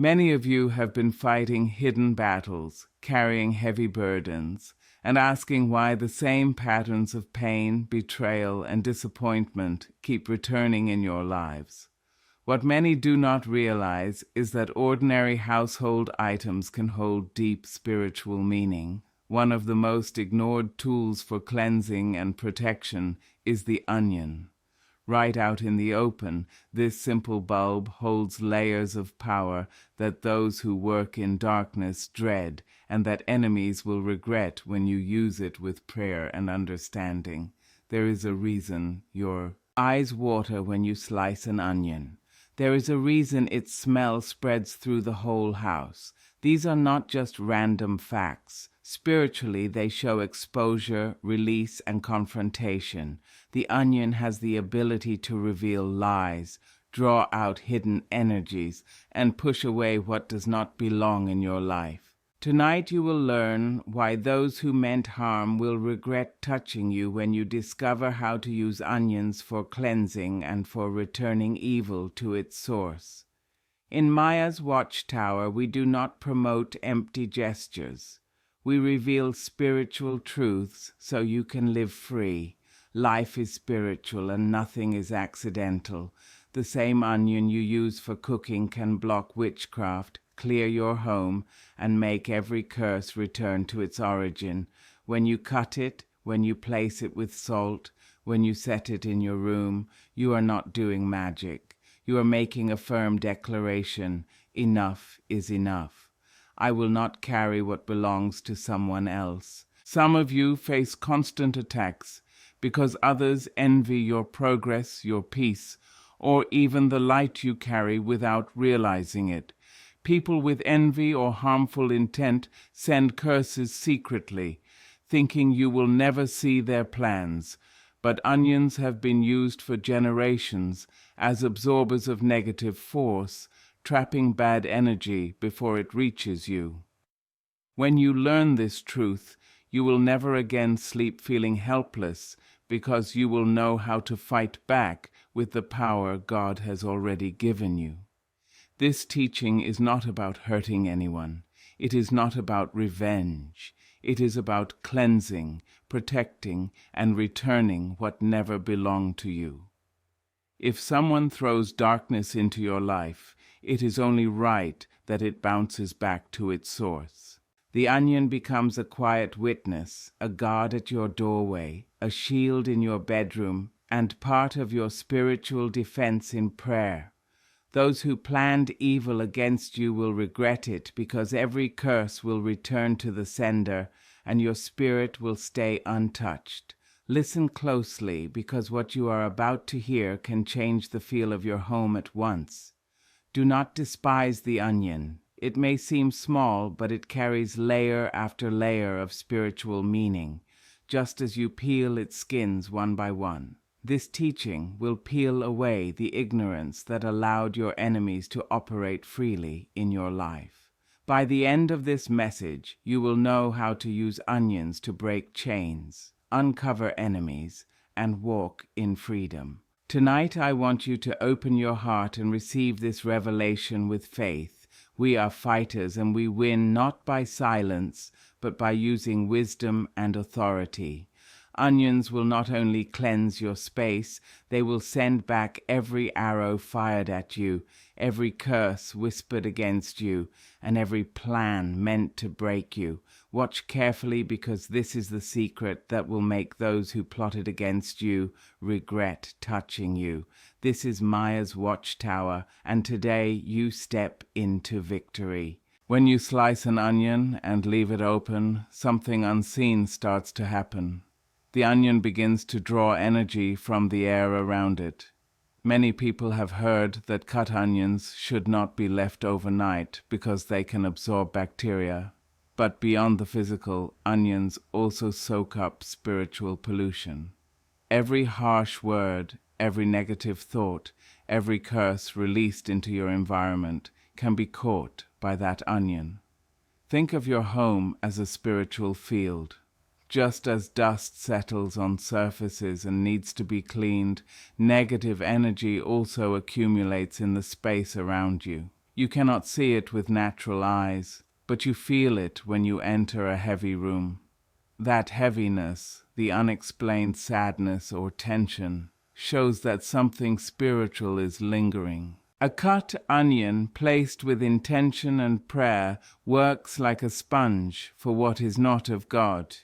Many of you have been fighting hidden battles, carrying heavy burdens, and asking why the same patterns of pain, betrayal, and disappointment keep returning in your lives. What many do not realize is that ordinary household items can hold deep spiritual meaning. One of the most ignored tools for cleansing and protection is the onion. Right out in the open, this simple bulb holds layers of power that those who work in darkness dread, and that enemies will regret when you use it with prayer and understanding. There is a reason your eyes water when you slice an onion. There is a reason its smell spreads through the whole house. These are not just random facts. Spiritually, they show exposure, release, and confrontation. The onion has the ability to reveal lies, draw out hidden energies, and push away what does not belong in your life. Tonight you will learn why those who meant harm will regret touching you when you discover how to use onions for cleansing and for returning evil to its source. In Maya's watchtower, we do not promote empty gestures. We reveal spiritual truths so you can live free. Life is spiritual and nothing is accidental. The same onion you use for cooking can block witchcraft, clear your home, and make every curse return to its origin. When you cut it, when you place it with salt, when you set it in your room, you are not doing magic. You are making a firm declaration: enough is enough. I will not carry what belongs to someone else. Some of you face constant attacks because others envy your progress, your peace, or even the light you carry without realizing it. People with envy or harmful intent send curses secretly, thinking you will never see their plans. But onions have been used for generations as absorbers of negative force, trapping bad energy before it reaches you. When you learn this truth, you will never again sleep feeling helpless, because you will know how to fight back with the power God has already given you. This teaching is not about hurting anyone. It is not about revenge. It is about cleansing, protecting, and returning what never belonged to you. If someone throws darkness into your life, it is only right that it bounces back to its source. The onion becomes a quiet witness, a guard at your doorway, a shield in your bedroom, and part of your spiritual defense in prayer. Those who planned evil against you will regret it, because every curse will return to the sender, and your spirit will stay untouched. Listen closely, because what you are about to hear can change the feel of your home at once. Do not despise the onion. It may seem small, but it carries layer after layer of spiritual meaning, just as you peel its skins one by one. This teaching will peel away the ignorance that allowed your enemies to operate freely in your life. By the end of this message, you will know how to use onions to break chains, uncover enemies, and walk in freedom. Tonight, I want you to open your heart and receive this revelation with faith. We are fighters, and we win not by silence, but by using wisdom and authority. Onions will not only cleanse your space, they will send back every arrow fired at you, every curse whispered against you, and every plan meant to break you. Watch carefully, because this is the secret that will make those who plotted against you regret touching you. This is Maya's watchtower, and today you step into victory. When you slice an onion and leave it open, something unseen starts to happen. The onion begins to draw energy from the air around it. Many people have heard that cut onions should not be left overnight because they can absorb bacteria. But beyond the physical, onions also soak up spiritual pollution. Every harsh word, every negative thought, every curse released into your environment can be caught by that onion. Think of your home as a spiritual field. Just as dust settles on surfaces and needs to be cleaned, negative energy also accumulates in the space around you. You cannot see it with natural eyes, but you feel it when you enter a heavy room. That heaviness, the unexplained sadness or tension, shows that something spiritual is lingering. A cut onion placed with intention and prayer works like a sponge for what is not of God.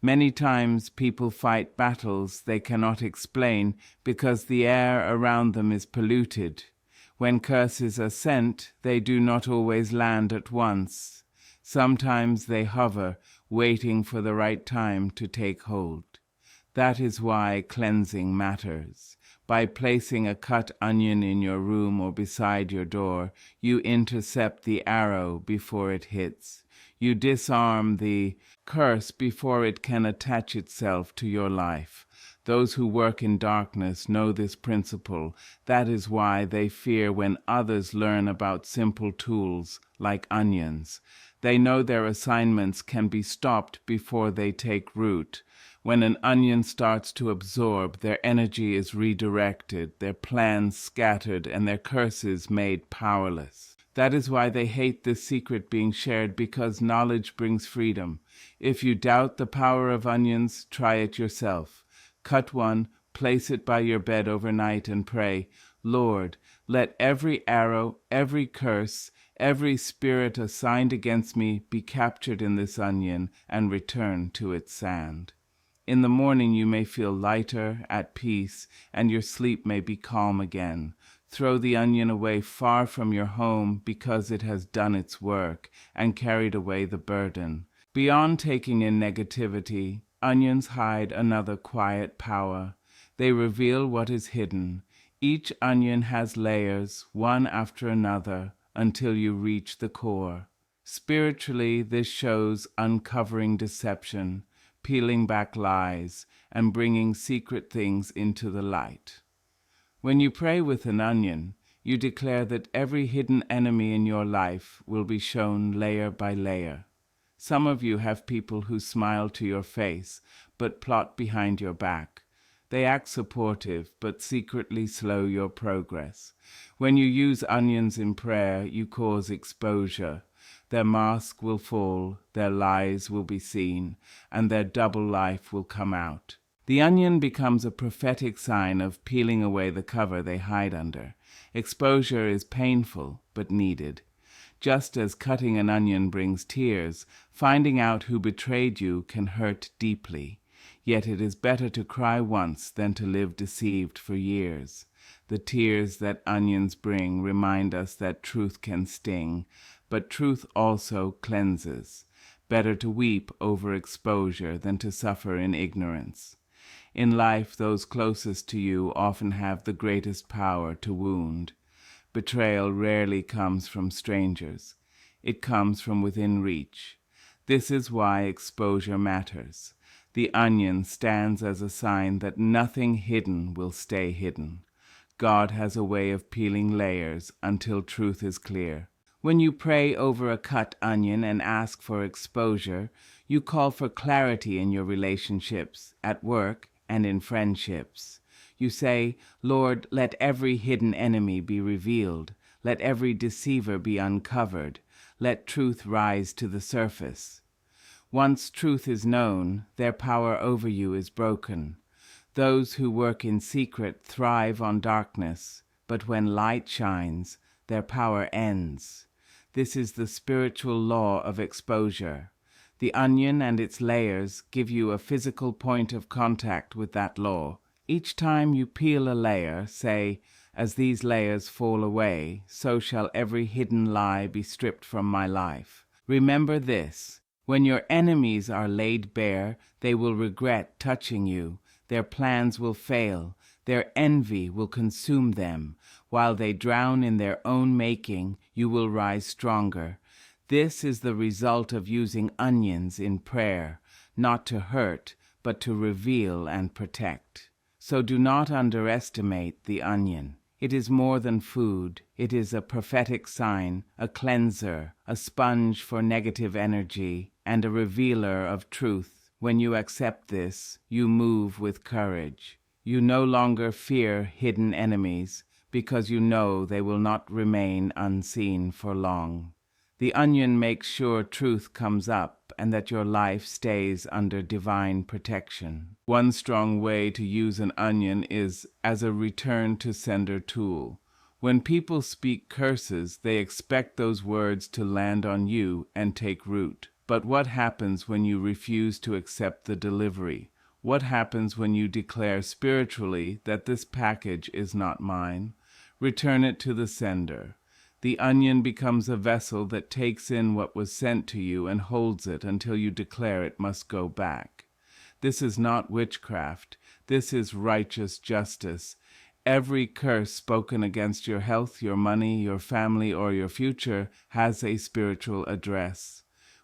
Many times people fight battles they cannot explain because the air around them is polluted. When curses are sent, they do not always land at once. Sometimes they hover, waiting for the right time to take hold. That is why cleansing matters. By placing a cut onion in your room or beside your door, you intercept the arrow before it hits. You disarm the curse before it can attach itself to your life. Those who work in darkness know this principle. That is why they fear when others learn about simple tools like onions. They know their assignments can be stopped before they take root. When an onion starts to absorb, their energy is redirected, their plans scattered, and their curses made powerless. That is why they hate this secret being shared, because knowledge brings freedom. If you doubt the power of onions, try it yourself. Cut one, place it by your bed overnight, and pray, Lord, let every arrow, every curse, every spirit assigned against me be captured in this onion and return to its sand. In the morning you may feel lighter, at peace, and your sleep may be calm again. Throw the onion away far from your home because it has done its work and carried away the burden. Beyond taking in negativity, onions hide another quiet power. They reveal what is hidden. Each onion has layers, one after another, until you reach the core. Spiritually, this shows uncovering deception, peeling back lies, and bringing secret things into the light. When you pray with an onion, you declare that every hidden enemy in your life will be shown layer by layer. Some of you have people who smile to your face, but plot behind your back. They act supportive, but secretly slow your progress. When you use onions in prayer, you cause exposure. Their mask will fall, their lies will be seen, and their double life will come out. The onion becomes a prophetic sign of peeling away the cover they hide under. Exposure is painful, but needed. Just as cutting an onion brings tears, finding out who betrayed you can hurt deeply. Yet it is better to cry once than to live deceived for years. The tears that onions bring remind us that truth can sting, but truth also cleanses. Better to weep over exposure than to suffer in ignorance. In life, those closest to you often have the greatest power to wound. Betrayal rarely comes from strangers. It comes from within reach. This is why exposure matters. The onion stands as a sign that nothing hidden will stay hidden. God has a way of peeling layers until truth is clear. When you pray over a cut onion and ask for exposure, you call for clarity in your relationships, at work, and in friendships. You say, Lord, let every hidden enemy be revealed. Let every deceiver be uncovered. Let truth rise to the surface. Once truth is known, their power over you is broken. Those who work in secret thrive on darkness, but when light shines, their power ends. This is the spiritual law of exposure. The onion and its layers give you a physical point of contact with that law. Each time you peel a layer, say, as these layers fall away, so shall every hidden lie be stripped from my life. Remember this, when your enemies are laid bare, they will regret touching you. Their plans will fail. Their envy will consume them. While they drown in their own making, you will rise stronger. This is the result of using onions in prayer, not to hurt, but to reveal and protect. So do not underestimate the onion. It is more than food. It is a prophetic sign, a cleanser, a sponge for negative energy, and a revealer of truth. When you accept this, you move with courage. You no longer fear hidden enemies, because you know they will not remain unseen for long. The onion makes sure truth comes up and that your life stays under divine protection. One strong way to use an onion is as a return to sender tool. When people speak curses, they expect those words to land on you and take root. But what happens when you refuse to accept the delivery? What happens when you declare spiritually that this package is not mine? Return it to the sender. The onion becomes a vessel that takes in what was sent to you and holds it until you declare it must go back. This is not witchcraft. This is righteous justice. Every curse spoken against your health, your money, your family, or your future has a spiritual address.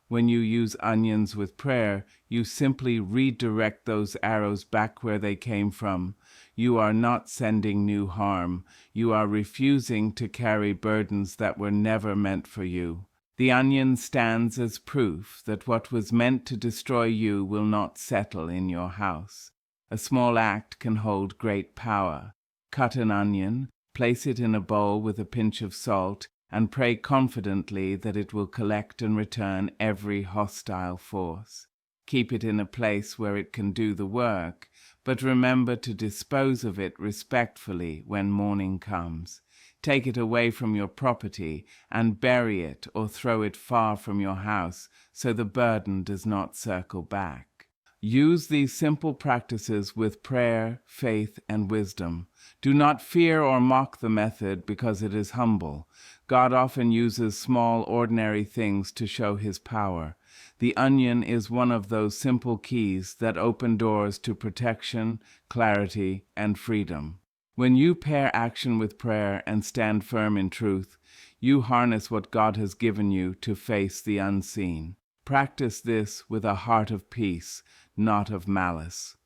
When you use onions with prayer, you simply redirect those arrows back where they came from. You are not sending new harm. You are refusing to carry burdens that were never meant for you. The onion stands as proof that what was meant to destroy you will not settle in your house. A small act can hold great power. Cut an onion, place it in a bowl with a pinch of salt, and pray confidently that it will collect and return every hostile force. Keep it in a place where it can do the work, but remember to dispose of it respectfully when morning comes. Take it away from your property and bury it or throw it far from your house so the burden does not circle back. Use these simple practices with prayer, faith, and wisdom. Do not fear or mock the method because it is humble. God often uses small, ordinary things to show his power. The onion is one of those simple keys that open doors to protection, clarity, and freedom. When you pair action with prayer and stand firm in truth, you harness what God has given you to face the unseen. Practice this with a heart of peace, not of malice.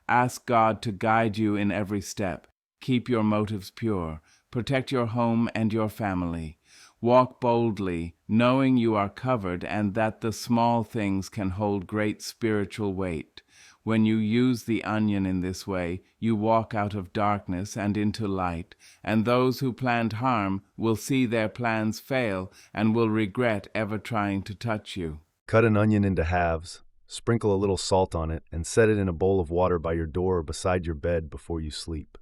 Ask God to guide you in every step. Keep your motives pure. Protect your home and your family. Walk boldly, knowing you are covered and that the small things can hold great spiritual weight. When you use the onion in this way, you walk out of darkness and into light, and those who planned harm will see their plans fail and will regret ever trying to touch you. Cut an onion into halves, sprinkle a little salt on it, and set it in a bowl of water by your door or beside your bed before you sleep.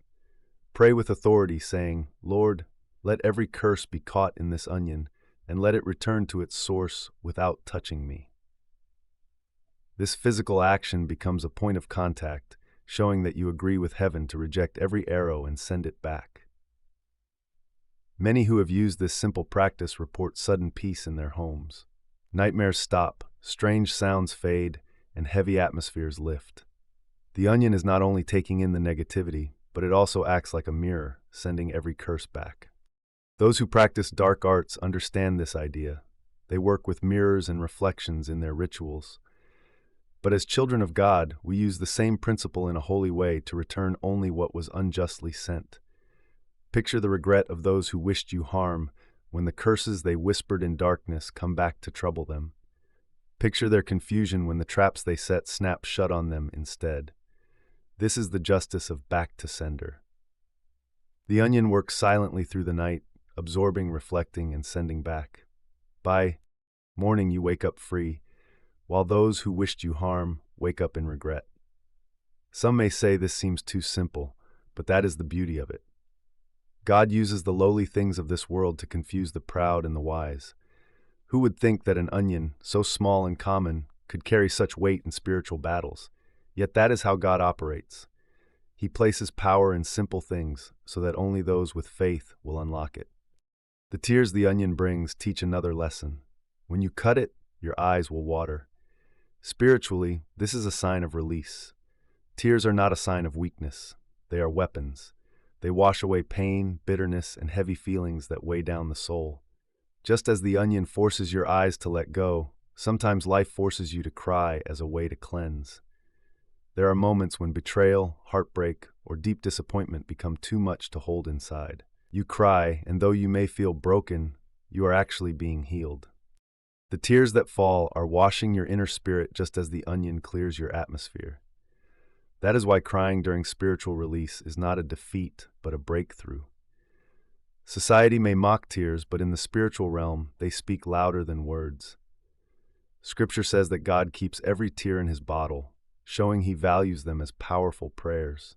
Pray with authority, saying, Lord, let every curse be caught in this onion, and let it return to its source without touching me. This physical action becomes a point of contact, showing that you agree with heaven to reject every arrow and send it back. Many who have used this simple practice report sudden peace in their homes. Nightmares stop, strange sounds fade, and heavy atmospheres lift. The onion is not only taking in the negativity, but it also acts like a mirror, sending every curse back. Those who practice dark arts understand this idea. They work with mirrors and reflections in their rituals. But as children of God, we use the same principle in a holy way to return only what was unjustly sent. Picture the regret of those who wished you harm when the curses they whispered in darkness come back to trouble them. Picture their confusion when the traps they set snap shut on them instead. This is the justice of back to sender. The onion works silently through the night, absorbing, reflecting, and sending back. By morning you wake up free, while those who wished you harm wake up in regret. Some may say this seems too simple, but that is the beauty of it. God uses the lowly things of this world to confuse the proud and the wise. Who would think that an onion, so small and common, could carry such weight in spiritual battles? Yet that is how God operates. He places power in simple things so that only those with faith will unlock it. The tears the onion brings teach another lesson. When you cut it, your eyes will water. Spiritually, this is a sign of release. Tears are not a sign of weakness. They are weapons. They wash away pain, bitterness, and heavy feelings that weigh down the soul. Just as the onion forces your eyes to let go, sometimes life forces you to cry as a way to cleanse. There are moments when betrayal, heartbreak, or deep disappointment become too much to hold inside. You cry, and though you may feel broken, you are actually being healed. The tears that fall are washing your inner spirit just as the onion clears your atmosphere. That is why crying during spiritual release is not a defeat, but a breakthrough. Society may mock tears, but in the spiritual realm, they speak louder than words. Scripture says that God keeps every tear in his bottle, showing he values them as powerful prayers.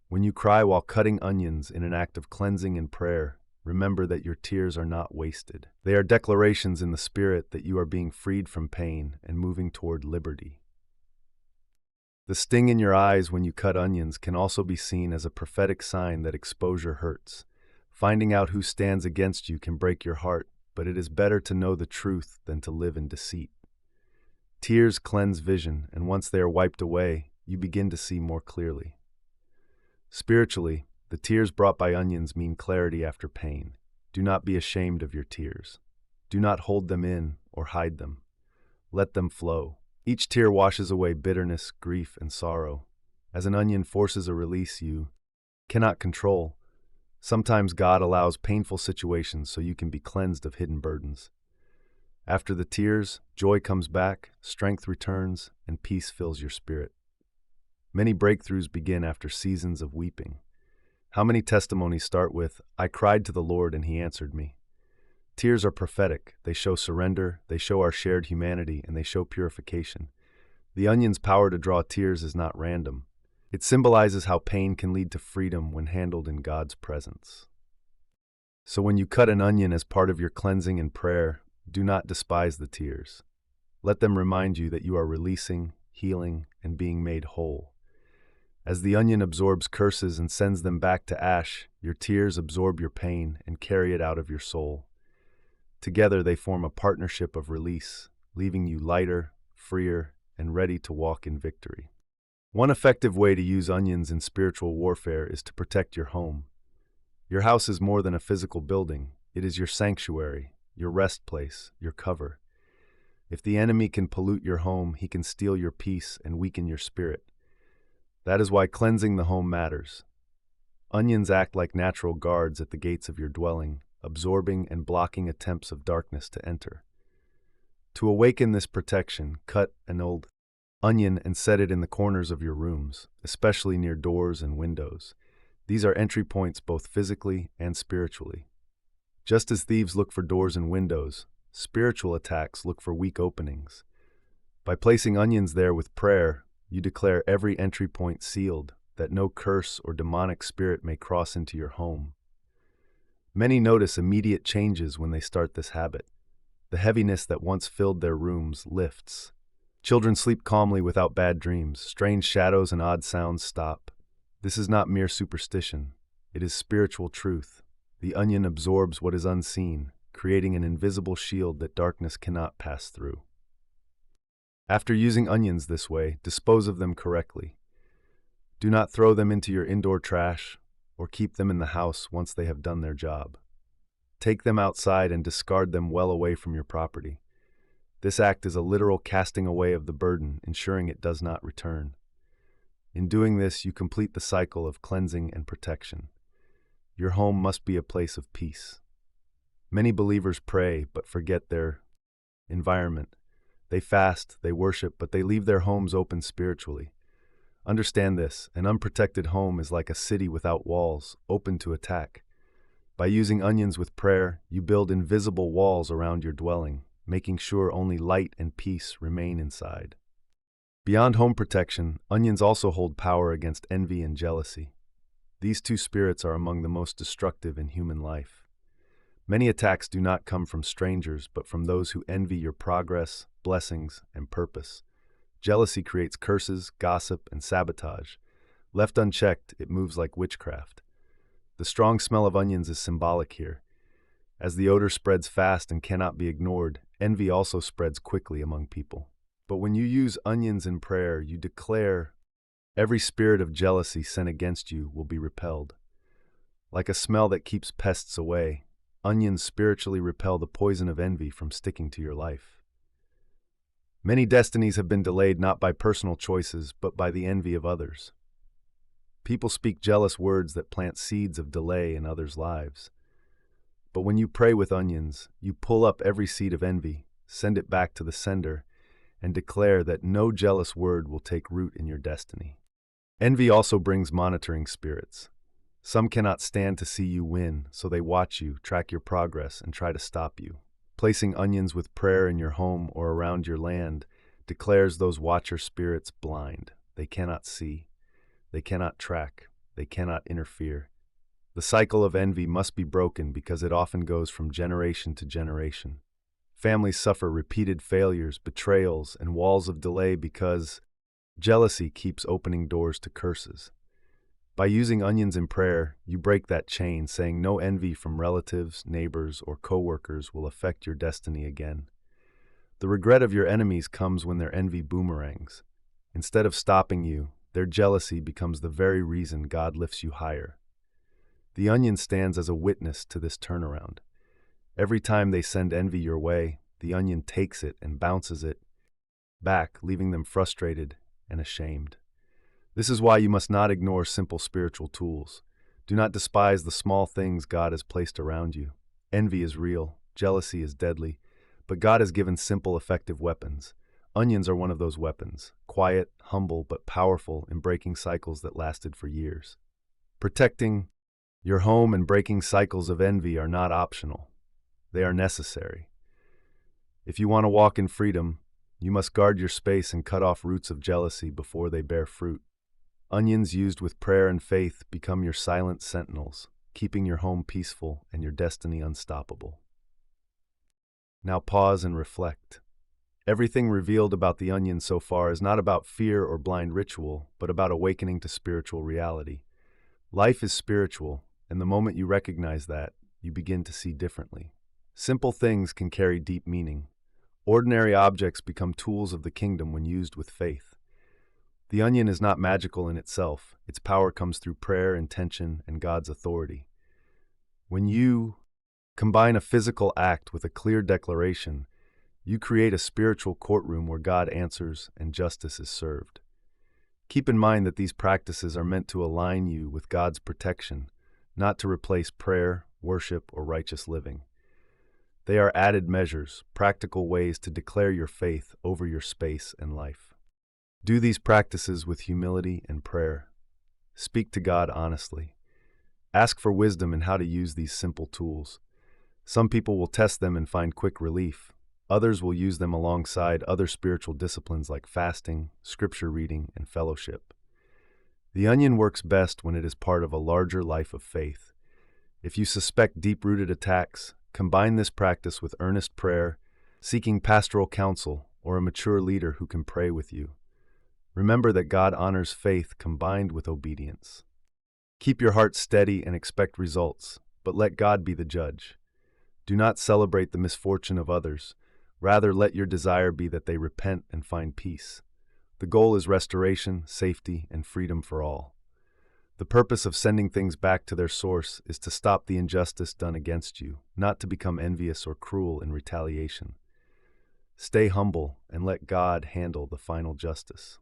When you cry while cutting onions in an act of cleansing and prayer, remember that your tears are not wasted. They are declarations in the spirit that you are being freed from pain and moving toward liberty. The sting in your eyes when you cut onions can also be seen as a prophetic sign that exposure hurts. Finding out who stands against you can break your heart, but it is better to know the truth than to live in deceit. Tears cleanse vision, and once they are wiped away, you begin to see more clearly. Spiritually, the tears brought by onions mean clarity after pain. Do not be ashamed of your tears. Do not hold them in or hide them. Let them flow. Each tear washes away bitterness, grief, and sorrow. As an onion forces a release you cannot control, sometimes God allows painful situations so you can be cleansed of hidden burdens. After the tears, joy comes back, strength returns, and peace fills your spirit. Many breakthroughs begin after seasons of weeping. How many testimonies start with, "I cried to the Lord and he answered me"? Tears are prophetic. They show surrender, they show our shared humanity, and they show purification. The onion's power to draw tears is not random. It symbolizes how pain can lead to freedom when handled in God's presence. So when you cut an onion as part of your cleansing and prayer, do not despise the tears. Let them remind you that you are releasing, healing, and being made whole. As the onion absorbs curses and sends them back to ash, your tears absorb your pain and carry it out of your soul. Together they form a partnership of release, leaving you lighter, freer, and ready to walk in victory. One effective way to use onions in spiritual warfare is to protect your home. Your house is more than a physical building. It is your sanctuary, your rest place, your cover. If the enemy can pollute your home, he can steal your peace and weaken your spirit. That is why cleansing the home matters. Onions act like natural guards at the gates of your dwelling, absorbing and blocking attempts of darkness to enter. To awaken this protection, cut an old onion and set it in the corners of your rooms, especially near doors and windows. These are entry points both physically and spiritually. Just as thieves look for doors and windows, spiritual attacks look for weak openings. By placing onions there with prayer, you declare every entry point sealed, that no curse or demonic spirit may cross into your home. Many notice immediate changes when they start this habit. The heaviness that once filled their rooms lifts. Children sleep calmly without bad dreams. Strange shadows and odd sounds stop. This is not mere superstition. It is spiritual truth. The onion absorbs what is unseen, creating an invisible shield that darkness cannot pass through. After using onions this way, dispose of them correctly. Do not throw them into your indoor trash or keep them in the house once they have done their job. Take them outside and discard them well away from your property. This act is a literal casting away of the burden, ensuring it does not return. In doing this, you complete the cycle of cleansing and protection. Your home must be a place of peace. Many believers pray but forget their environment. They fast, they worship, but they leave their homes open spiritually. Understand this, an unprotected home is like a city without walls, open to attack. By using onions with prayer, you build invisible walls around your dwelling, making sure only light and peace remain inside. Beyond home protection, onions also hold power against envy and jealousy. These two spirits are among the most destructive in human life. Many attacks do not come from strangers, but from those who envy your progress, blessings, and purpose. Jealousy creates curses, gossip, and sabotage. Left unchecked, it moves like witchcraft. The strong smell of onions is symbolic here. As the odor spreads fast and cannot be ignored, envy also spreads quickly among people. But when you use onions in prayer, you declare, every spirit of jealousy sent against you will be repelled. Like a smell that keeps pests away, onions spiritually repel the poison of envy from sticking to your life. Many destinies have been delayed not by personal choices, but by the envy of others. People speak jealous words that plant seeds of delay in others' lives. But when you pray with onions, you pull up every seed of envy, send it back to the sender, and declare that no jealous word will take root in your destiny. Envy also brings monitoring spirits. Some cannot stand to see you win, so they watch you, track your progress, and try to stop you. Placing onions with prayer in your home or around your land declares those watcher spirits blind. They cannot see, they cannot track, they cannot interfere. The cycle of envy must be broken because it often goes from generation to generation. Families suffer repeated failures, betrayals, and walls of delay because jealousy keeps opening doors to curses. By using onions in prayer, you break that chain, saying no envy from relatives, neighbors, or co-workers will affect your destiny again. The regret of your enemies comes when their envy boomerangs. Instead of stopping you, their jealousy becomes the very reason God lifts you higher. The onion stands as a witness to this turnaround. Every time they send envy your way, the onion takes it and bounces it back, leaving them frustrated and ashamed. This is why you must not ignore simple spiritual tools. Do not despise the small things God has placed around you. Envy is real, jealousy is deadly, but God has given simple, effective weapons. Onions are one of those weapons, quiet, humble, but powerful in breaking cycles that lasted for years. Protecting your home and breaking cycles of envy are not optional. They are necessary. If you want to walk in freedom, you must guard your space and cut off roots of jealousy before they bear fruit. Onions used with prayer and faith become your silent sentinels, keeping your home peaceful and your destiny unstoppable. Now pause and reflect. Everything revealed about the onion so far is not about fear or blind ritual, but about awakening to spiritual reality. Life is spiritual, and the moment you recognize that, you begin to see differently. Simple things can carry deep meaning. Ordinary objects become tools of the kingdom when used with faith. The onion is not magical in itself. Its power comes through prayer, intention, and God's authority. When you combine a physical act with a clear declaration, you create a spiritual courtroom where God answers and justice is served. Keep in mind that these practices are meant to align you with God's protection, not to replace prayer, worship, or righteous living. They are added measures, practical ways to declare your faith over your space and life. Do these practices with humility and prayer. Speak to God honestly. Ask for wisdom in how to use these simple tools. Some people will test them and find quick relief. Others will use them alongside other spiritual disciplines like fasting, scripture reading, and fellowship. The onion works best when it is part of a larger life of faith. If you suspect deep-rooted attacks, combine this practice with earnest prayer, seeking pastoral counsel, or a mature leader who can pray with you. Remember that God honors faith combined with obedience. Keep your heart steady and expect results, but let God be the judge. Do not celebrate the misfortune of others. Rather, let your desire be that they repent and find peace. The goal is restoration, safety, and freedom for all. The purpose of sending things back to their source is to stop the injustice done against you, not to become envious or cruel in retaliation. Stay humble and let God handle the final justice.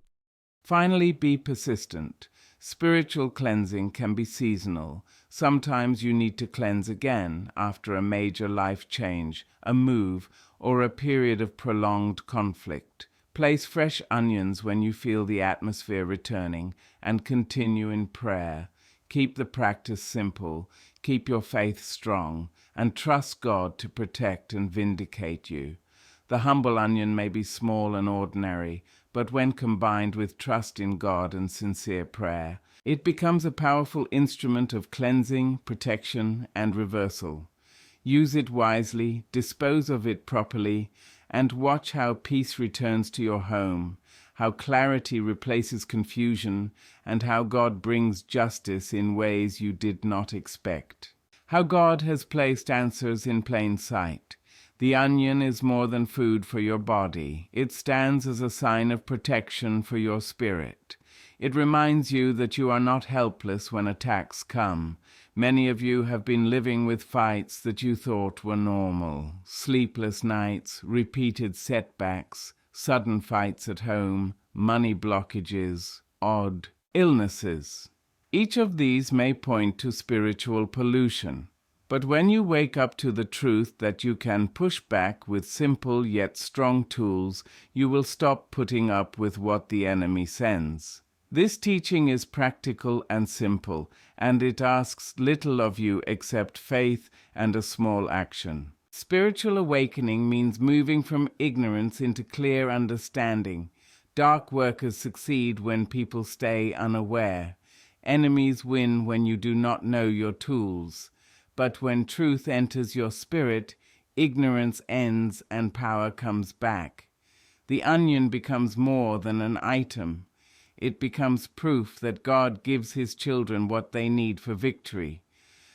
Finally, be persistent. Spiritual cleansing can be seasonal. Sometimes you need to cleanse again after a major life change, a move, or a period of prolonged conflict. Place fresh onions when you feel the atmosphere returning and continue in prayer. Keep the practice simple, keep your faith strong, and trust God to protect and vindicate you. The humble onion may be small and ordinary, but when combined with trust in God and sincere prayer, it becomes a powerful instrument of cleansing, protection, and reversal. Use it wisely, dispose of it properly, and watch how peace returns to your home, how clarity replaces confusion, and how God brings justice in ways you did not expect. How God has placed answers in plain sight. The onion is more than food for your body. It stands as a sign of protection for your spirit. It reminds you that you are not helpless when attacks come. Many of you have been living with fights that you thought were normal. Sleepless nights, repeated setbacks, sudden fights at home, money blockages, odd illnesses. Each of these may point to spiritual pollution. But when you wake up to the truth that you can push back with simple yet strong tools, you will stop putting up with what the enemy sends. This teaching is practical and simple, and it asks little of you except faith and a small action. Spiritual awakening means moving from ignorance into clear understanding. Dark workers succeed when people stay unaware. Enemies win when you do not know your tools. But when truth enters your spirit, ignorance ends and power comes back. The onion becomes more than an item. It becomes proof that God gives his children what they need for victory.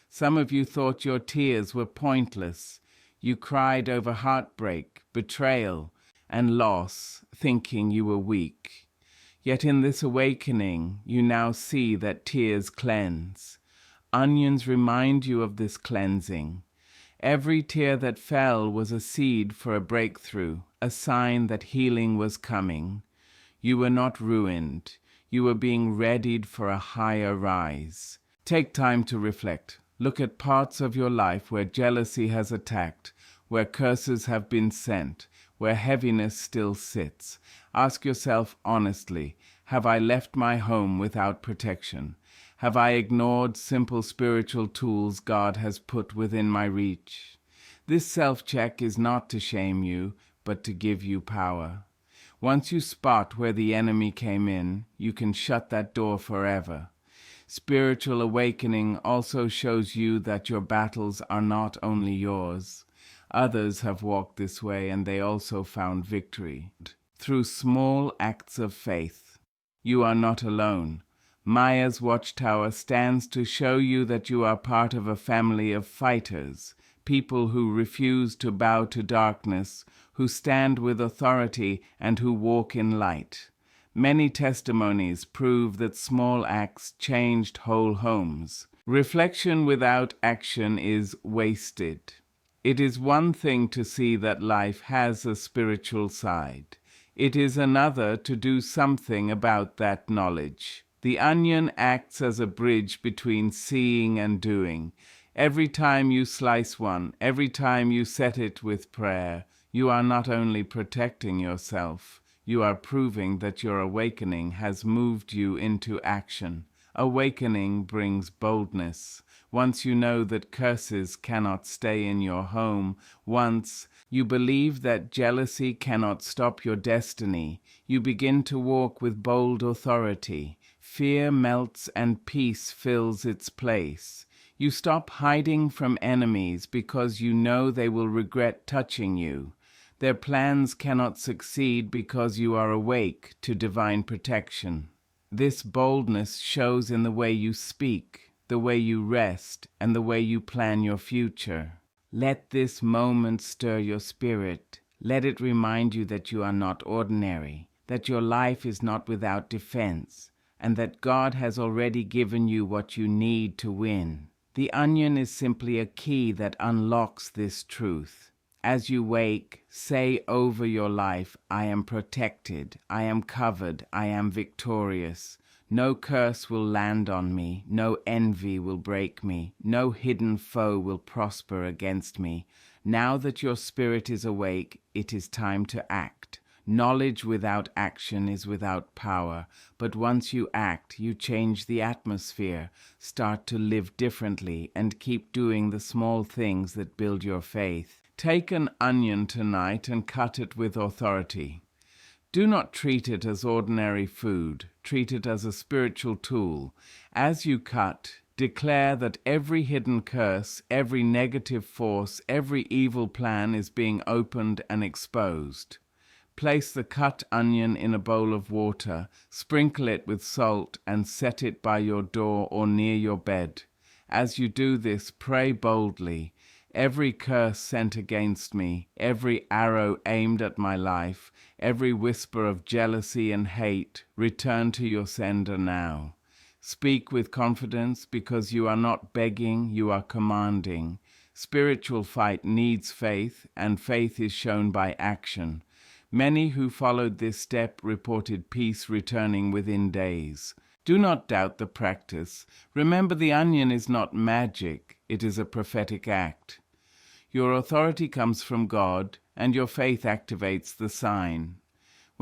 Some of you thought your tears were pointless. You cried over heartbreak, betrayal, and loss, thinking you were weak. Yet in this awakening, you now see that tears cleanse. Onions remind you of this cleansing. Every tear that fell was a seed for a breakthrough, a sign that healing was coming. You were not ruined. You were being readied for a higher rise. Take time to reflect. Look at parts of your life where jealousy has attacked, where curses have been sent, where heaviness still sits. Ask yourself honestly, have I left my home without protection? Have I ignored simple spiritual tools God has put within my reach? This self-check is not to shame you, but to give you power. Once you spot where the enemy came in, you can shut that door forever. Spiritual awakening also shows you that your battles are not only yours. Others have walked this way and they also found victory. Through small acts of faith. You are not alone. Maya's watchtower stands to show you that you are part of a family of fighters, people who refuse to bow to darkness, who stand with authority and who walk in light. Many testimonies prove that small acts changed whole homes. Reflection without action is wasted. It is one thing to see that life has a spiritual side. It is another to do something about that knowledge. The onion acts as a bridge between seeing and doing. Every time you slice one, every time you set it with prayer, you are not only protecting yourself, you are proving that your awakening has moved you into action. Awakening brings boldness. Once you know that curses cannot stay in your home, once you believe that jealousy cannot stop your destiny, you begin to walk with bold authority. Fear melts and peace fills its place. You stop hiding from enemies because you know they will regret touching you. Their plans cannot succeed because you are awake to divine protection. This boldness shows in the way you speak, the way you rest, and the way you plan your future. Let this moment stir your spirit. Let it remind you that you are not ordinary, that your life is not without defense, and that God has already given you what you need to win. The onion is simply a key that unlocks this truth. As you wake, say over your life, I am protected, I am covered, I am victorious. No curse will land on me, no envy will break me, no hidden foe will prosper against me. Now that your spirit is awake, it is time to act. Knowledge without action is without power, but once you act, you change the atmosphere, start to live differently, and keep doing the small things that build your faith. Take an onion tonight and cut it with authority. Do not treat it as ordinary food. Treat it as a spiritual tool. As you cut, declare that every hidden curse, every negative force, every evil plan is being opened and exposed. Place the cut onion in a bowl of water, sprinkle it with salt, and set it by your door or near your bed. As you do this, pray boldly. Every curse sent against me, every arrow aimed at my life, every whisper of jealousy and hate, return to your sender now. Speak with confidence because you are not begging, you are commanding. Spiritual fight needs faith, and faith is shown by action. Many who followed this step reported peace returning within days. Do not doubt the practice. Remember, the onion is not magic, it is a prophetic act. Your authority comes from God, and your faith activates the sign.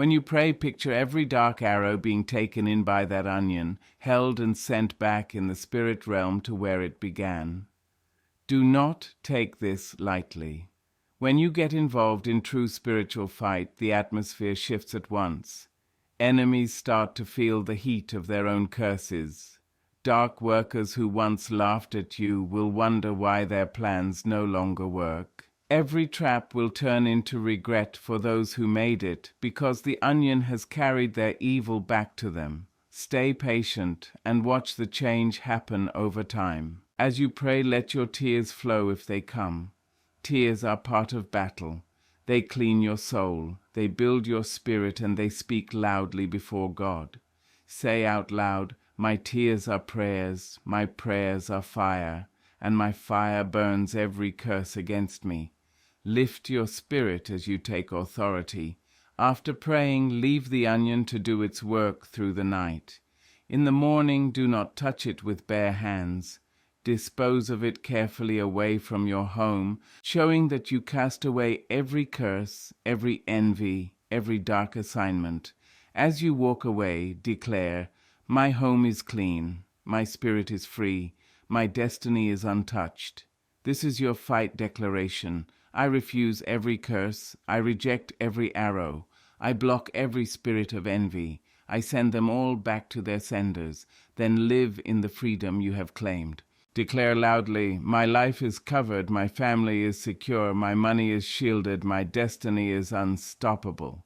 When you pray, picture every dark arrow being taken in by that onion, held and sent back in the spirit realm to where it began. Do not take this lightly. When you get involved in true spiritual fight, the atmosphere shifts at once. Enemies start to feel the heat of their own curses. Dark workers who once laughed at you will wonder why their plans no longer work. Every trap will turn into regret for those who made it, because the onion has carried their evil back to them. Stay patient and watch the change happen over time. As you pray, let your tears flow if they come. Tears are part of battle. They clean your soul, they build your spirit, and they speak loudly before God. Say out loud, "My tears are prayers, my prayers are fire, and my fire burns every curse against me." Lift your spirit as you take authority. After praying, leave the onion to do its work through the night. In the morning, do not touch it with bare hands. Dispose of it carefully away from your home, showing that you cast away every curse, every envy, every dark assignment. As you walk away, declare, "My home is clean, my spirit is free, my destiny is untouched." This is your fight declaration. I refuse every curse, I reject every arrow, I block every spirit of envy, I send them all back to their senders, then live in the freedom you have claimed. Declare loudly, "My life is covered, my family is secure, my money is shielded, my destiny is unstoppable.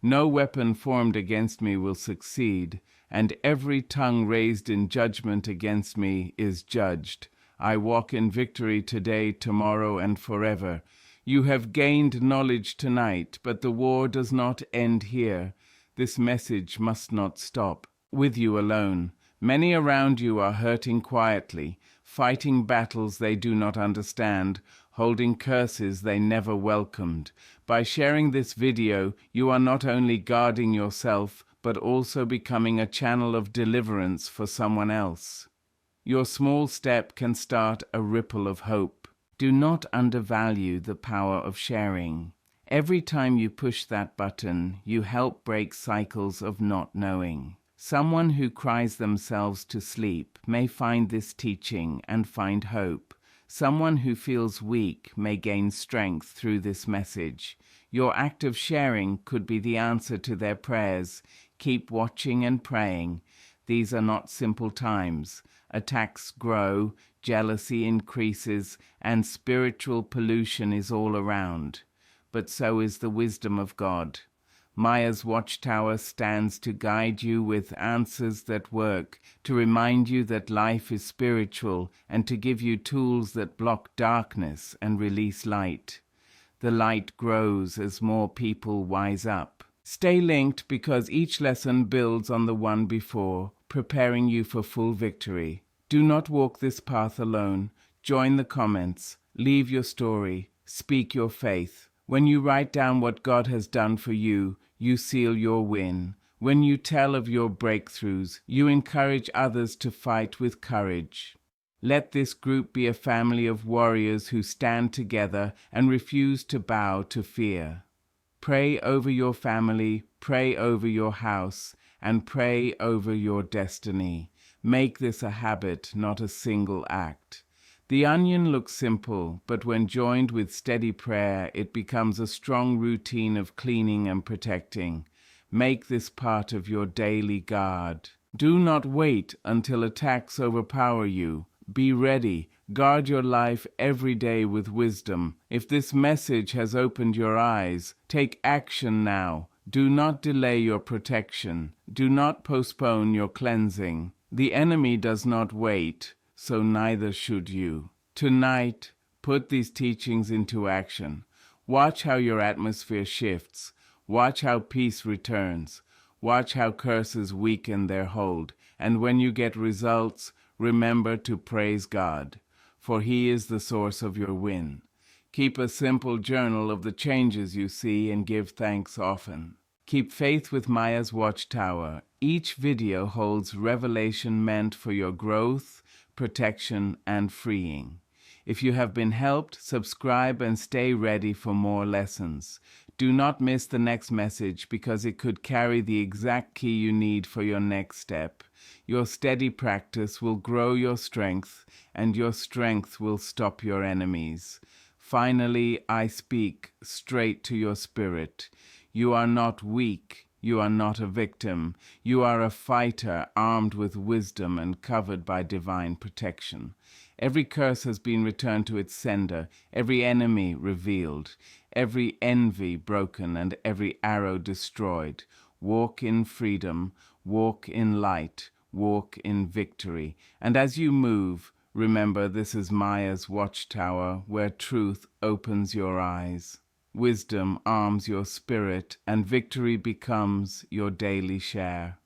No weapon formed against me will succeed, and every tongue raised in judgment against me is judged. I walk in victory today, tomorrow, and forever. You have gained knowledge tonight, but the war does not end here. This message must not stop with you alone. Many around you are hurting quietly, fighting battles they do not understand, holding curses they never welcomed. By sharing this video, you are not only guarding yourself, but also becoming a channel of deliverance for someone else. Your small step can start a ripple of hope. Do not undervalue the power of sharing. Every time you push that button, you help break cycles of not knowing. Someone who cries themselves to sleep may find this teaching and find hope. Someone who feels weak may gain strength through this message. Your act of sharing could be the answer to their prayers. Keep watching and praying. These are not simple times. Attacks grow, jealousy increases, and spiritual pollution is all around. But so is the wisdom of God. Maya's watchtower stands to guide you with answers that work, to remind you that life is spiritual, and to give you tools that block darkness and release light. The light grows as more people wise up. Stay linked, because each lesson builds on the one before, preparing you for full victory. Do not walk this path alone. Join the comments. Leave your story. Speak your faith. When you write down what God has done for you, you seal your win. When you tell of your breakthroughs, you encourage others to fight with courage. Let this group be a family of warriors who stand together and refuse to bow to fear. Pray over your family, pray over your house, and pray over your destiny. Make this a habit, not a single act. The onion looks simple, but when joined with steady prayer, it becomes a strong routine of cleaning and protecting. Make this part of your daily guard. Do not wait until attacks overpower you. Be ready. Guard your life every day with wisdom. If this message has opened your eyes, take action now. Do not delay your protection. Do not postpone your cleansing. The enemy does not wait, so neither should you. Tonight, put these teachings into action. Watch how your atmosphere shifts. Watch how peace returns. Watch how curses weaken their hold. And when you get results, remember to praise God, for He is the source of your win. Keep a simple journal of the changes you see and give thanks often. Keep faith with Maya's Watchtower. Each video holds revelation meant for your growth, protection, and freeing. If you have been helped, subscribe and stay ready for more lessons. Do not miss the next message because it could carry the exact key you need for your next step. Your steady practice will grow your strength, and your strength will stop your enemies. Finally, I speak straight to your spirit. You are not weak. You are not a victim. You are a fighter armed with wisdom and covered by divine protection. Every curse has been returned to its sender, every enemy revealed, every envy broken, and every arrow destroyed. Walk in freedom, walk in light, walk in victory. And as you move, remember this is Maya's watchtower where truth opens your eyes. Wisdom arms your spirit, and victory becomes your daily share.